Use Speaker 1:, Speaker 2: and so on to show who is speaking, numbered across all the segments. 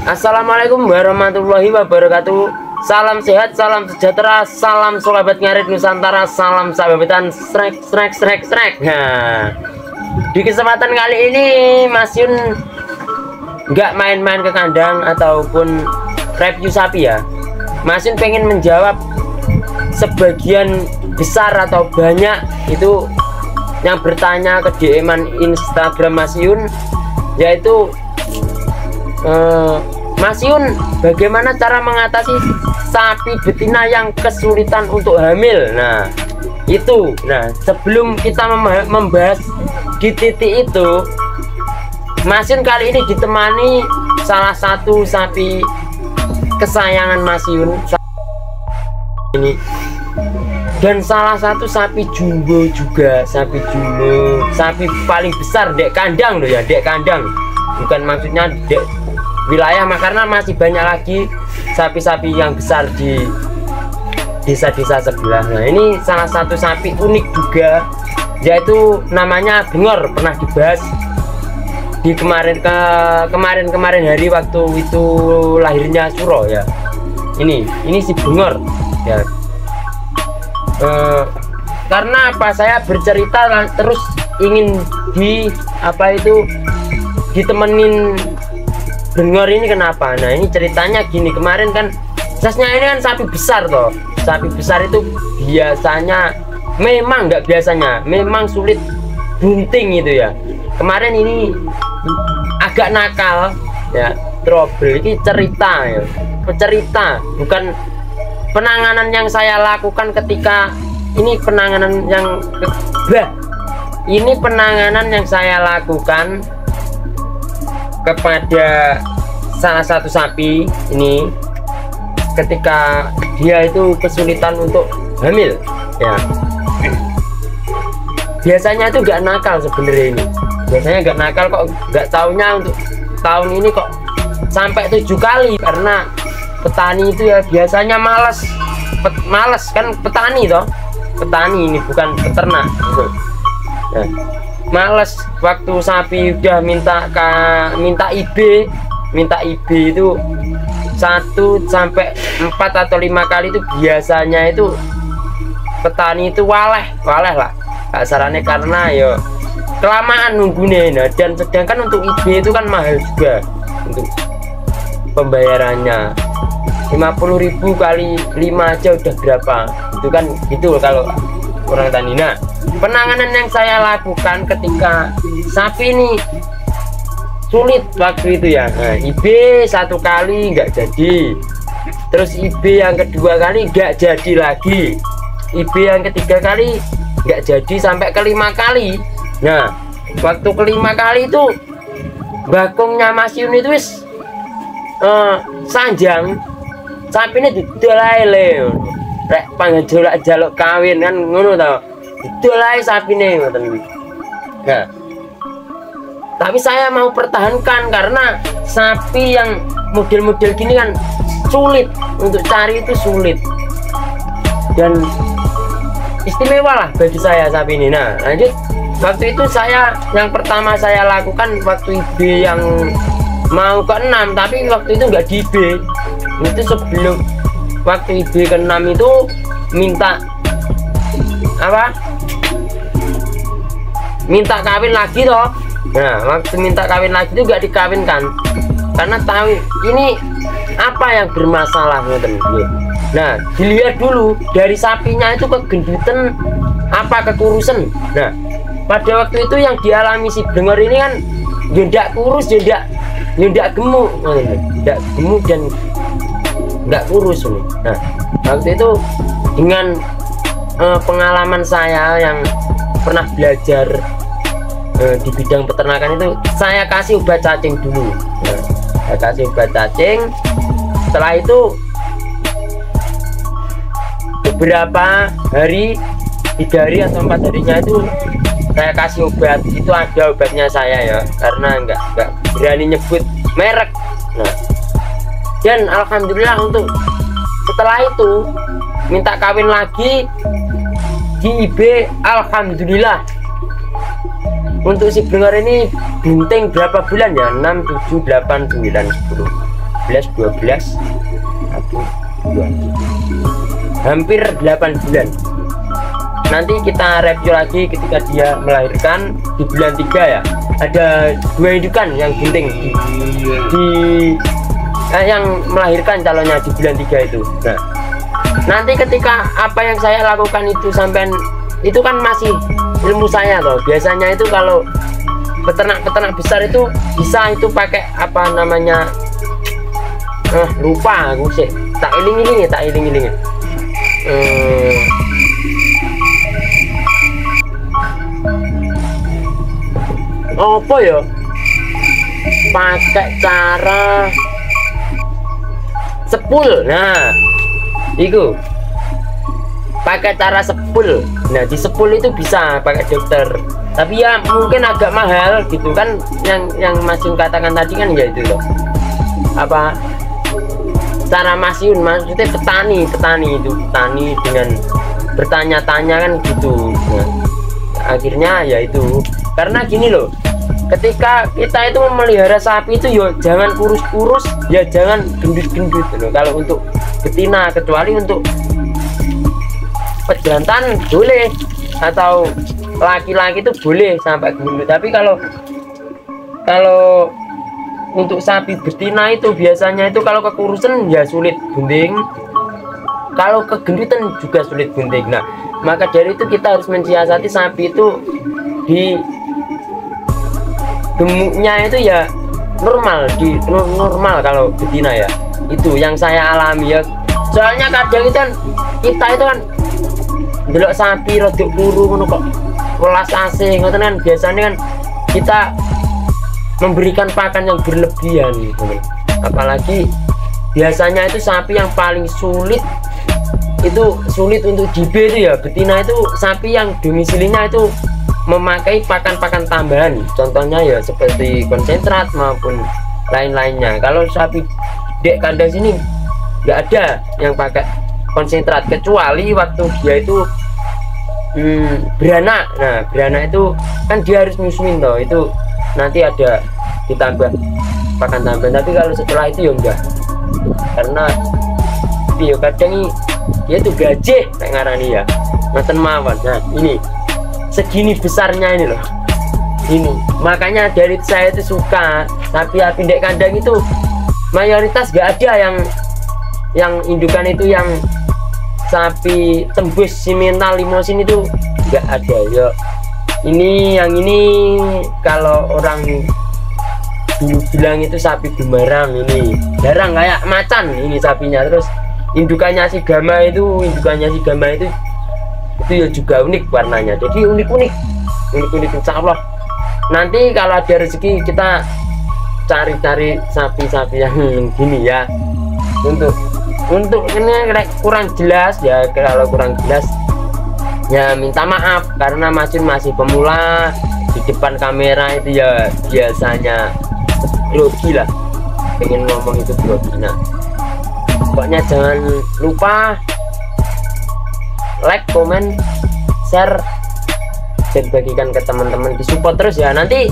Speaker 1: Assalamualaikum warahmatullahi wabarakatuh. Salam sehat, salam sejahtera, salam sahabat ngarit Nusantara, salam sahabatan strek. Nah, di kesempatan kali ini Mas Yun nggak main-main ke kandang ataupun review sapi ya. Mas Yun pengen menjawab sebagian besar atau banyak itu yang bertanya ke DM-an Instagram Mas Yun, yaitu Mas Yun, bagaimana cara mengatasi sapi betina yang kesulitan untuk hamil? Nah, itu. Nah, sebelum kita membahas di titik itu, Mas Yun kali ini ditemani salah satu sapi kesayangan Mas Yun ini, dan salah satu sapi jumbo juga, sapi paling besar dek kandang loh ya, dek kandang, bukan maksudnya dek wilayah, karena masih banyak lagi sapi-sapi yang besar di desa-desa sebelah. Nah, ini salah satu sapi unik juga, yaitu namanya Bengor. Pernah dibahas di kemarin hari waktu itu lahirnya Suro ya. Ini si Bengor ya. Karena apa saya bercerita terus ingin ditemenin Bengor ini kenapa? Nah, ini ceritanya gini, kemarin kan sasnya ini kan sapi besar toh. Sapi besar itu biasanya memang sulit bunting itu ya. Kemarin ini agak nakal ya, trouble. Ini cerita bukan penanganan yang saya lakukan ketika ini, penanganan yang saya lakukan kepada salah satu sapi ini ketika dia itu kesulitan untuk hamil ya. Biasanya itu nggak nakal sebenarnya ini, biasanya nggak nakal kok, nggak taunya untuk tahun ini kok sampai 7 kali. Karena petani itu ya biasanya malas kan, petani ini bukan peternak ya. Males waktu sapi udah minta IB itu 1 sampai 4 atau 5 kali itu biasanya itu petani itu waleh lah kasarannya, karena ya kelamaan nunggunya. Nah, dan sedangkan untuk IB itu kan mahal juga untuk pembayarannya, 50.000 kali 5 aja udah berapa, itu kan gitu kalau orang tani. Nah, penanganan yang saya lakukan ketika sapi ini sulit waktu itu ya, nah, IB 1 kali nggak jadi, terus IB yang kedua kali nggak jadi lagi, IB yang ketiga kali nggak jadi, sampai ke-5 kali. Nah, waktu ke-5 kali itu bakongnya Mas Yun itu wis sanjang, sapinya didolai rek panggil jaluk kawin kan ngono tau, didolai sapine ngoten. Nah, tapi saya mau pertahankan karena sapi yang model-model gini kan sulit untuk cari, itu sulit dan istimewa lah bagi saya sapi ini. Nah, lanjut, waktu itu yang pertama saya lakukan waktu IB yang mau ke-6, tapi waktu itu nggak di IB itu, sebelum waktu IB ke-6 itu minta kawin lagi toh. Nah, waktu minta kawin lagi itu gak dikawinkan karena tahu ini apa yang bermasalah. Nah, dilihat dulu dari sapinya itu kegendutan apa kekurusan. Nah, pada waktu itu yang dialami si Bengor ini kan tidak kurus, tidak gemuk dan nggak kurus. Nah, waktu itu dengan pengalaman saya yang pernah belajar di bidang peternakan itu, saya kasih obat cacing dulu. Nah, saya kasih obat cacing. Setelah itu beberapa hari, 3 hari atau 4 harinya itu saya kasih obat. Itu ada obatnya saya ya, karena nggak berani nyebut merek. Nah, dan alhamdulillah untuk setelah itu minta kawin lagi di IB, alhamdulillah untuk si Bengor ini bunting berapa bulan ya, 6, 7, 8, 9, 10 11 12 1 2 hampir 8 bulan. Nanti kita review lagi ketika dia melahirkan di bulan 3 ya. Ada 2 indukan yang bunting yang melahirkan calonnya di bulan 3 itu. Nah, nanti ketika apa yang saya lakukan itu sampai itu kan masih ilmu saya loh. Biasanya itu kalau peternak-peternak besar itu bisa itu pakai apa namanya, lupa aku sih, tak iling-iling apa ya, pakai cara sepul. Nah itu pakai cara sepul. Nah di sepul itu bisa pakai dokter, tapi ya mungkin agak mahal gitu kan. Yang Mas Yun katakan tadi kan ya itu loh, apa cara Mas Yun, maksudnya petani dengan bertanya-tanya kan gitu. Nah, akhirnya ya itu karena gini loh, ketika kita itu memelihara sapi itu ya jangan kurus-kurus, ya jangan gendut-gendut loh. Kalau untuk betina, kecuali untuk pejantan boleh, atau laki-laki itu boleh sampai gendut. Tapi kalau untuk sapi betina itu biasanya itu kalau kekurusan ya sulit gunting, kalau kegendutan juga sulit gunting. Nah maka dari itu kita harus mensiasati sapi itu di gemuknya itu ya normal, normal kalau betina ya. Itu yang saya alami ya. Soalnya kadang itu kan kita itu kan delok sapi rodok turu ngono kok welas asih ngoten kan, biasanya kan kita memberikan pakan yang berlebihan gitu. Apalagi biasanya itu sapi yang paling sulit untuk DB itu ya betina, itu sapi yang domisilinya itu memakai pakan-pakan tambahan, contohnya ya seperti konsentrat maupun lain-lainnya. Kalau sapi dek kandang sini nggak ada yang pakai konsentrat, kecuali waktu dia itu beranak. Nah beranak itu kan dia harus nyusuin toh, itu nanti ada ditambah pakan tambahan. Tapi kalau setelah itu ya enggak, karena dia kadang dia itu gajah kayak ngarani ya ngaten mawon. Nah ini segini besarnya ini loh, ini makanya dari saya itu suka sapi dek kandang itu mayoritas gak ada yang indukan itu yang sapi tembus simental limosin itu gak ada ya. Ini yang ini kalau orang dulu bilang itu sapi Gemarang, ini jarang kayak macan ini sapinya. Terus indukannya si Gama itu ya juga unik warnanya, jadi unik insya Allah. Nanti kalau ada rezeki kita cari-cari sapi-sapi yang gini ya. Untuk ini kurang jelas ya, kalau kurang jelas ya minta maaf, karena masih pemula di depan kamera itu ya biasanya grogi lah, pengen ngomong itu grogi. Nah pokoknya jangan lupa like, komen, share, dan bagikan ke teman-teman, disupport terus ya. Nanti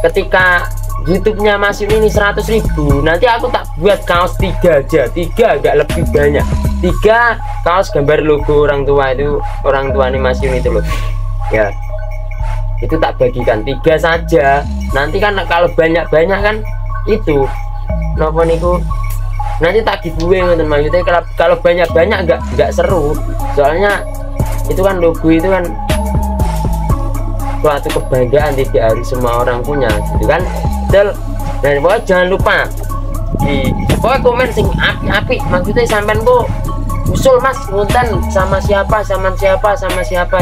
Speaker 1: ketika YouTube-nya Mas Yun ini 100.000, nanti aku tak buat kaos 3 aja, 3 agak lebih banyak, 3 kaos gambar logo orang tua itu, orang tua nih Mas Yun itu loh ya. Itu tak bagikan 3 saja. Nanti kan kalau banyak-banyak kan itu nopo niku nanti tak giveaway ngoten. Maksudnya kalau banyak-banyak enggak seru, soalnya itu kan logo itu kan suatu kebanggaan, tidak harus semua orang punya gitu kan. Dan pokoknya jangan lupa pokoknya komen sing api, maksudnya sampean kok usul Mas ngonten sama siapa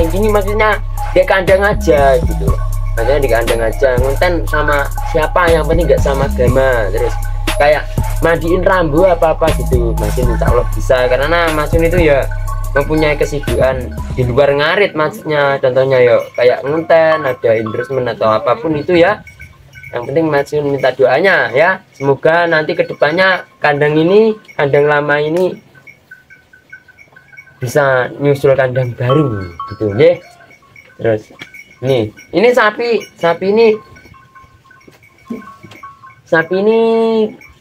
Speaker 1: ini, maksudnya di kandang aja gitu, maksudnya di kandang aja ngonten sama siapa, yang penting nggak sama Gama. Terus kayak mandiin rambu apa gitu, Mas Yun insya Allah bisa, karena Mas Yun itu ya mempunyai kesibukan di luar ngarit, maksudnya contohnya ya kayak ngonten, ada endorsement atau apapun itu ya. Yang penting Mas Yun minta doanya ya, semoga nanti kedepannya kandang lama ini bisa nyusul kandang baru gitu deh. Terus ini sapi ini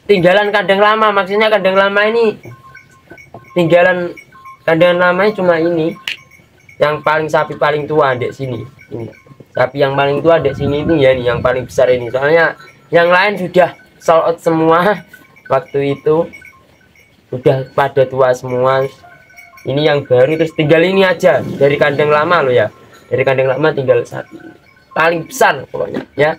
Speaker 1: tinggalan kandang lama, maksudnya kandang lama ini tinggalan kandang lamanya cuma ini, yang paling sapi paling tua dek sini ini. Sapi yang paling tua dek sini itu ya nih, yang paling besar ini, soalnya yang lain sudah sold out semua waktu itu, udah pada tua semua. Ini yang baru, terus tinggal ini aja dari kandang lama loh ya, dari kandang lama tinggal sapi paling besar pokoknya ya.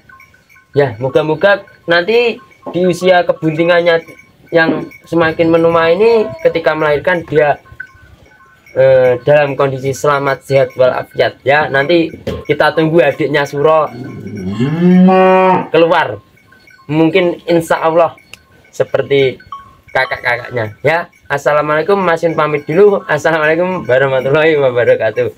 Speaker 1: Ya moga-moga nanti di usia kebuntingannya yang semakin menua ini, ketika melahirkan dia dalam kondisi selamat sehat walafiat ya. Nanti kita tunggu adiknya Suro keluar, mungkin insya Allah seperti kakak-kakaknya ya. Assalamualaikum, Masin pamit dulu. Assalamualaikum warahmatullahi wabarakatuh.